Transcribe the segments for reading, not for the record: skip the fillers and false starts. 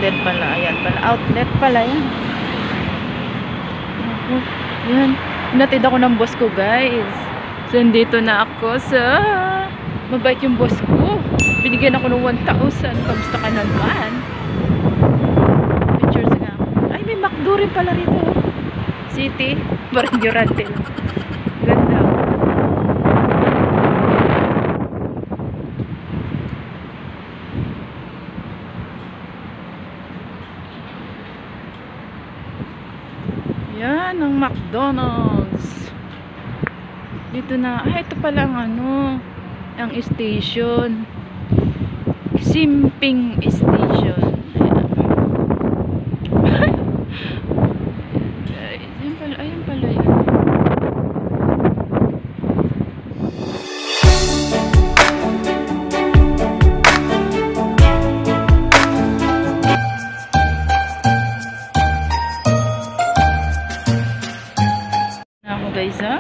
outlet pala. Ayan pala. Outlet pala yan. Yan. Natid ako ng boss ko, guys. So, dito na ako sa... Mabait yung boss ko. Binigyan ako ng 1,000. Kamusta ka naman? Pictures nga. Ay, may McDo rin pala rito. City. Parang Durante lang. Ganda. Yan ang McDonald's. Dito na. Ah, ito pala ang ano, ang station. Simping Station. Ayun pala yun. Guys, ha?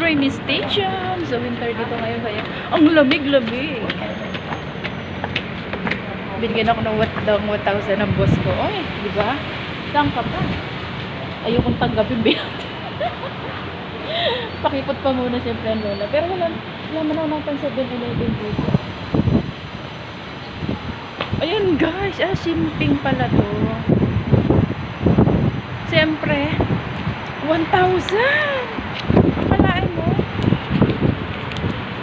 Train station. So, winter dito ngayon kaya ang lamig-lamig. Binigyan ako ng 1,000 ng boss ko. Oy, di ba? Saan ka pa? Ayokong tanggapin binat. Pakipot pa muna siyempre ang lola. Pero wala man ako natin sa 7-Eleven dito. Ayan guys, simping pala to. Siyempre 1,000! Akalain mo?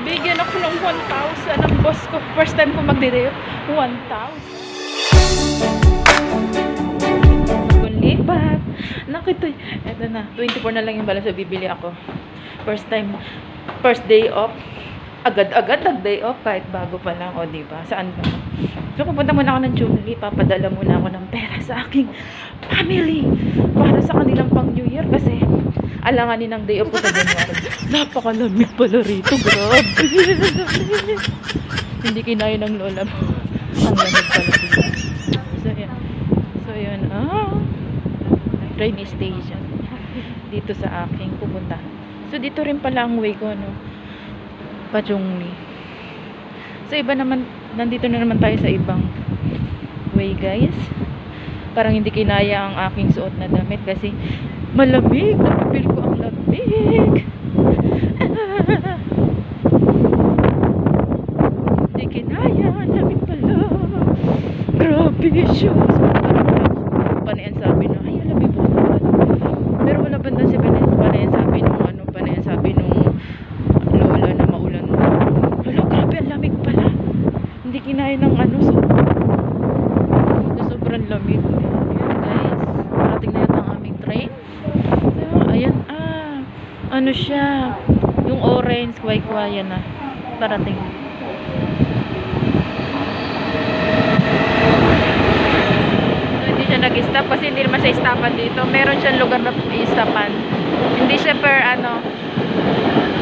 Bigyan ako ng 1,000 ng boss ko. First time ko magdideo. 1,000. Lipat. Nakita. Eto na. 24 na lang yung balas. So, bibili ako. First time. First day off. Agad-agad nag-day off. Kahit bago pa lang. O, diba? Saan ba? So, pupunta muna ako ng Chumli. Papadala muna ako ng pera sa aking family. Para sa kanilang pang New Year. Kasi, alanganin ng day off ko sa January. Napakalamig pala rito. Grabe. Hindi kinaya ng lola mo. Ang lamig pala dito. So, yan. Train station. Dito sa aking pupunta. So, dito rin pala ang way ko, no? Pachungli. So, iba naman, nandito na naman tayo sa ibang way, guys. Parang hindi kinaya ang aking suot na damit kasi malamig. Napipil ko ang lamig. Hindi kinaya. Ang lamig pala. Grabe siya. Panayan sabi na, ay, lamig po. Pero wala banda si Panayan sabi nung ano, Panayan sabi nung lola na maulan. Hala, grabe, ang lamig pala. Hindi kinaya ng ano, sobrang lamig. Ayan, guys. Parating na yata ang aming train. Ayan, ano siya, yung orange, kway-kwaya na. Parating. Nag-stop kasi hindi naman siya stopan dito. Meron siyang lugar na i-stopan. Hindi siya per ano,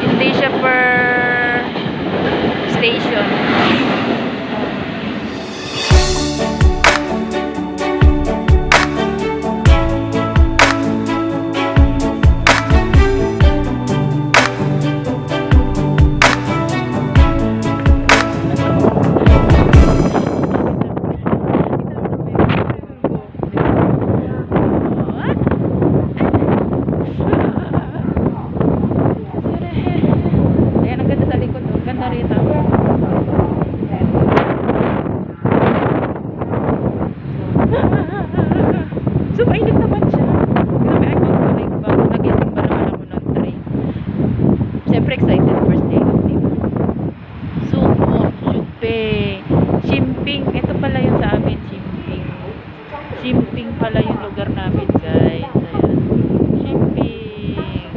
hindi siya per station. So, mainit naman siya. Grabe, ay, nagising ba naman ako ng train. Siyempre, excited first day of day. So, Supe. Simping. Ito pala yun sa amin, Simping. Simping pala yung lugar namin, guys. Ayan. Simping.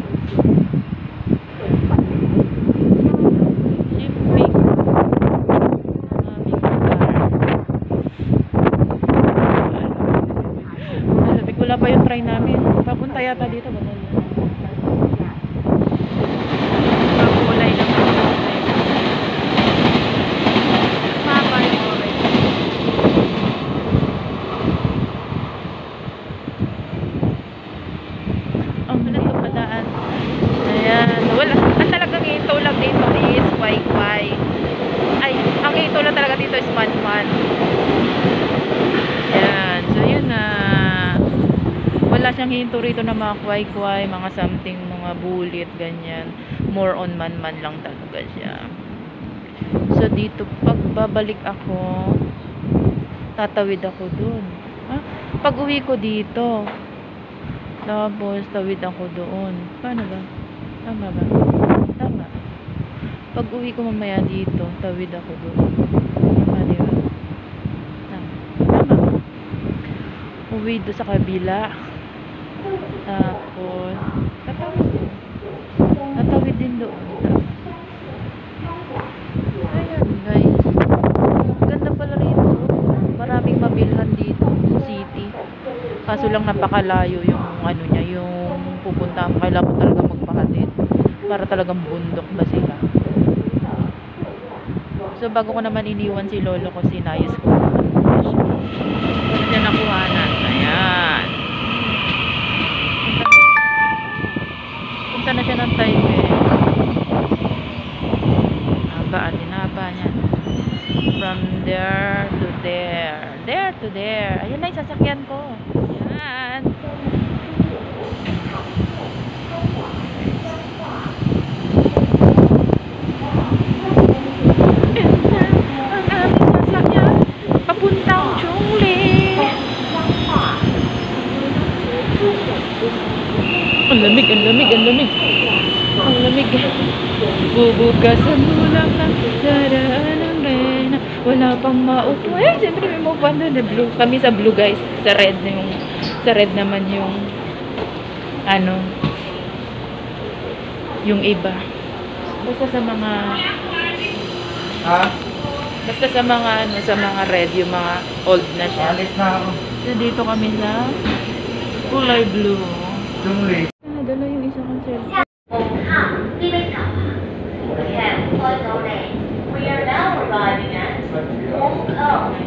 Simping. Aming lugar. Wala pa yung try namin. Papunta yata dito ba? Kulay lang. Mapa yung orange. Ang malayo padaan. Ayan. Wala. Ang talagang ito lang dito is Wi-Fi. Ay, ang ito lang talaga dito is Man-Man. Ayan. wala siyang hinto rito na mga kway-kway, mga something, mga bullet, ganyan. More on man-man lang talaga siya. So dito, pag babalik ako, tatawid ako dun. Pag uwi ko dito, tapos tawid ako doon. Paano ba? Tama ba? Tama. Pag uwi ko mamaya dito, tawid ako doon. Tama, di ba? Tama. Tama. Uwi doon sa kabila. Tapos, tatawid din doon. Ayan, guys. Ganda pala rito. Maraming mabilhan dito sa city. Kaso lang napakalayo yung ano niya, yung pupunta mo. Kailangan mo talaga magpahatid. Para talagang bundok ba sila. So bago ko naman iniwan si lolo ko, sinayos ko naman siya. Diyan nakuhanan. Ayan. Punta na siya ng Taipei. Haba niya. From there to there. There to there. Ayun na yung sasakyan ko. Ayan. Papuntang Chongli. Ang lamig. Bubukasan mo lang ng daraan ng reyna. Wala pang maupo. Siyempre may maupuan na blue. Kami sa blue, guys. Sa red naman yung yung iba. Basta sa mga sa mga red, yung mga old na siya. So, dito kami sa kulay blue. Dala yung isa kong cellphone. We are now arriving at Hong Kong.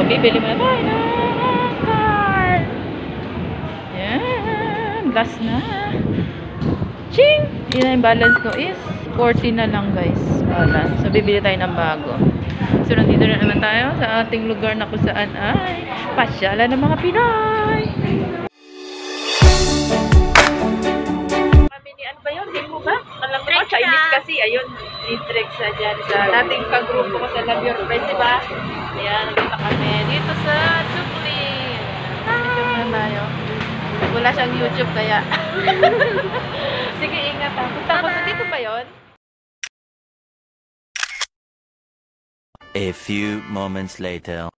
Bibili mo na tayo ng card. Yan. Last na. Ching! Yun yung balance ko is 40 na lang, guys. Balance. So, bibili tayo ng bago. So, nandito na naman tayo sa ating lugar na kung saan ay pasyalan ng mga Pinoy. Kami ni ano ba yun? Hindi mo ba? Alam mo ba? Chinese kasi. Ayun. Ni-trick sa dyan. Sa dating kagrupo ko sa Love Your Friends, diba? Ayan, nagpunta kami dito sa Chongli. YouTube na tayo. Wala siyang YouTube kaya. Sige, ingat ha. Punta ko dito pa yon. A few moments later.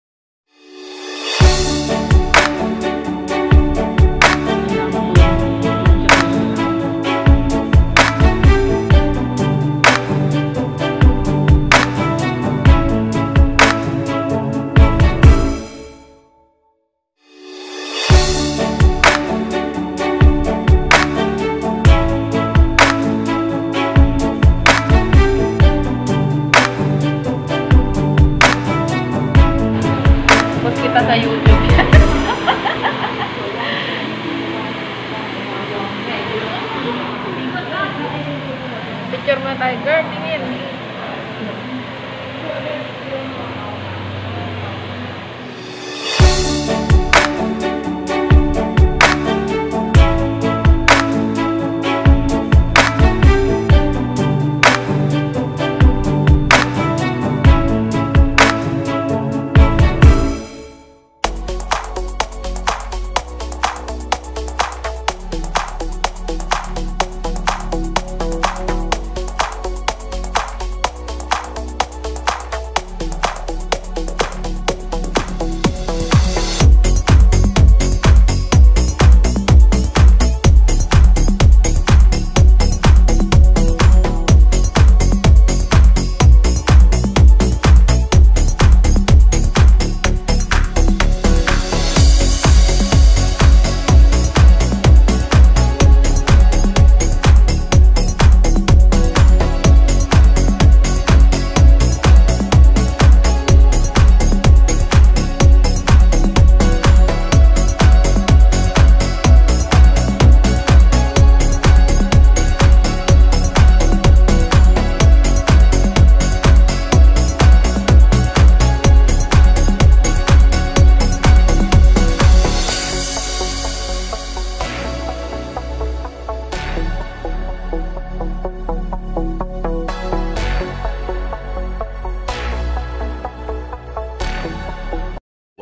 Girl, tingin.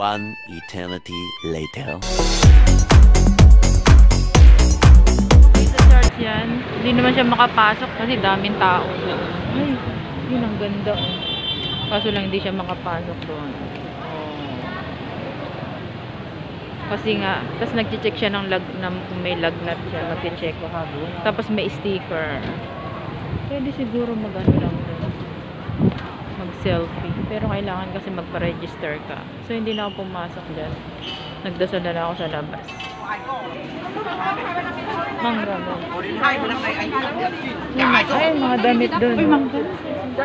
One eternity later. Sa church yan. Hindi naman siya makapasok kasi daming tao doon. Ay, yun ang ganda. Kaso lang hindi siya makapasok doon. Kasi nga, tapos nag-check siya ng kung may lagnat siya, mag-check. Tapos may sticker. Pwede siguro mag-ano lang doon. Mag-selfie. Pero kailangan kasi magpa-register ka. So, hindi na ako pumasok dyan. Nagdasal na lang ako sa labas. Mangga doon. Ay, mga damit doon.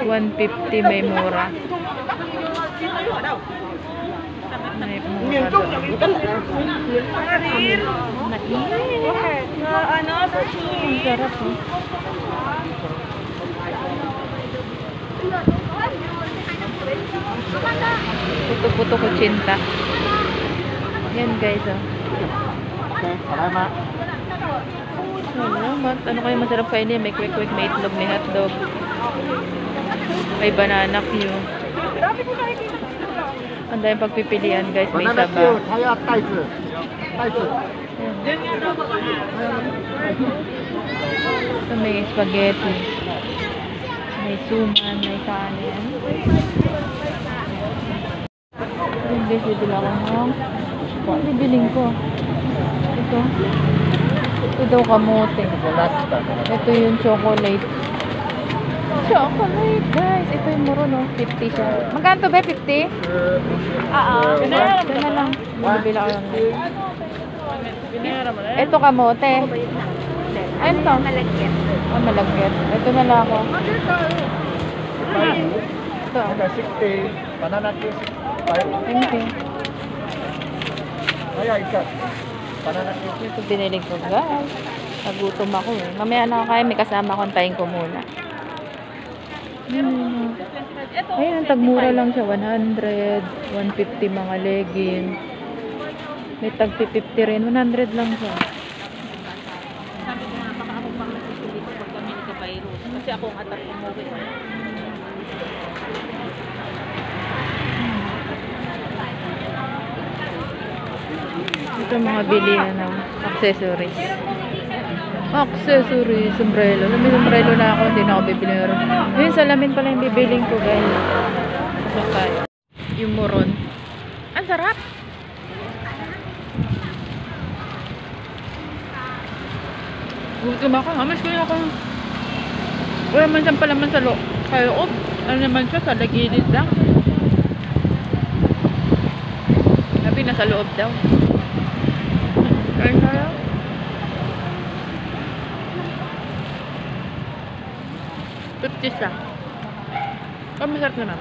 150 may mura. May mura doon. Ang sarap oh. Puto-puto kutsinta. Yan guys oh. Okay, salamat. Salamat. Ano kayo masarap kainin? May quick-quick, may itlog, may hotdog. May banana Q. Ang daming pagpipilian guys. May Banana saba. Q, saya Taizi. Ito may spaghetti. May suman, may kanin. Hindi, bibili ako ng bibiling ko. Ito. Ito daw kamote. Ito yung chocolate. Chocolate, guys. Ito yung muro, no? 50 siya. Magkano to ba? 50? Ito na lang. Bibili ako lang. Ito kamote. Ano to? Malagkit. Malagkit. Ito na lang ako. Ito. 60, banana Q, 65. Thank you. Kaya isa. Banana Q. Ito binilig ko, guys. Nagutom ako eh. Mamaya na kaya may kasama ko. Antayin ko muna. Ayun, ang tagmura lang siya. 100, 150 mga leggings. May tag 50 rin. 100 lang siya. Sabi ko nga, baka ako pang nagsisilip pag kami nagka-virus. Kasi ako ang atak umuwi. Ito mga bilihan ng accessories. Accessories, sombrero. May sombrero na ako, hindi na ako bibili. Yung salamin pala yung bibiling ko, guys. Okay. Yung moron. Ang sarap! Gutom ako. Amas ko yung akong wala man siyang palaman sa loob. Ano naman siya, sa lagilid lang. Sabi na sa loob daw. Kain tayo. $50 lang. Oh, masarap naman.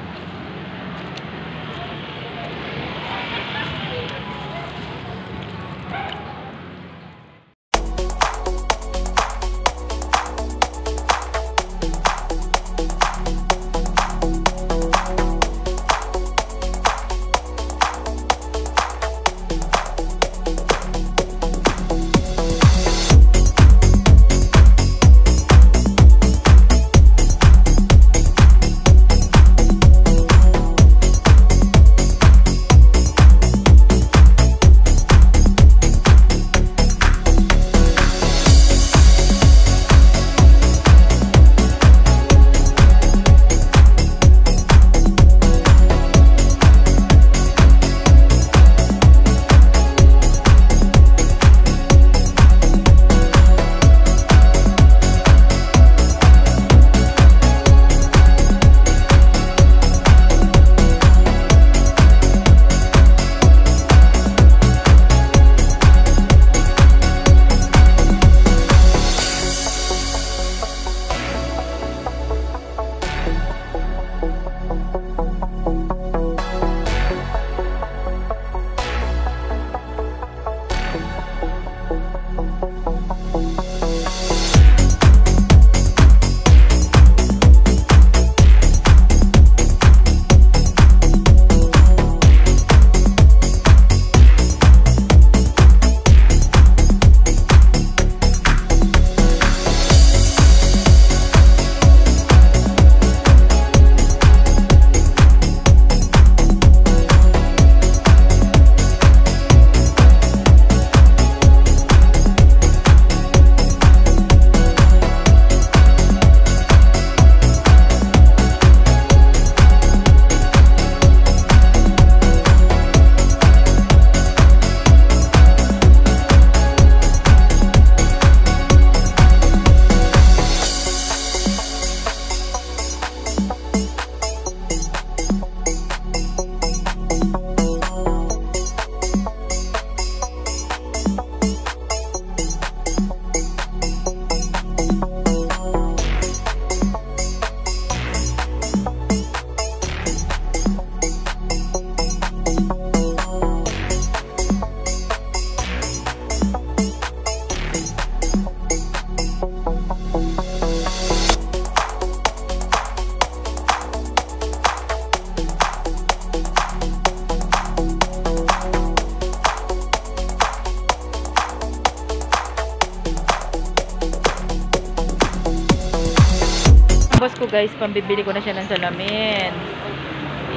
ko guys, pambibili ko na siya ng salamin.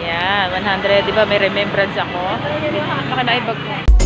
Yan, 100. Diba may remembrance ako? Baka naibag ko.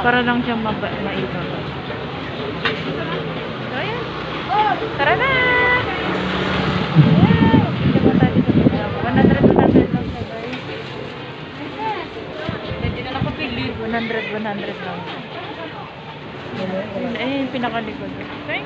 Para lang siyang maibang. So, ayan. Tara na! Ayan. Dito ba tayo dito? 100 lang siya, guys. Hindi na nakapili. 100 lang. Ayun, pinakalikod. Okay?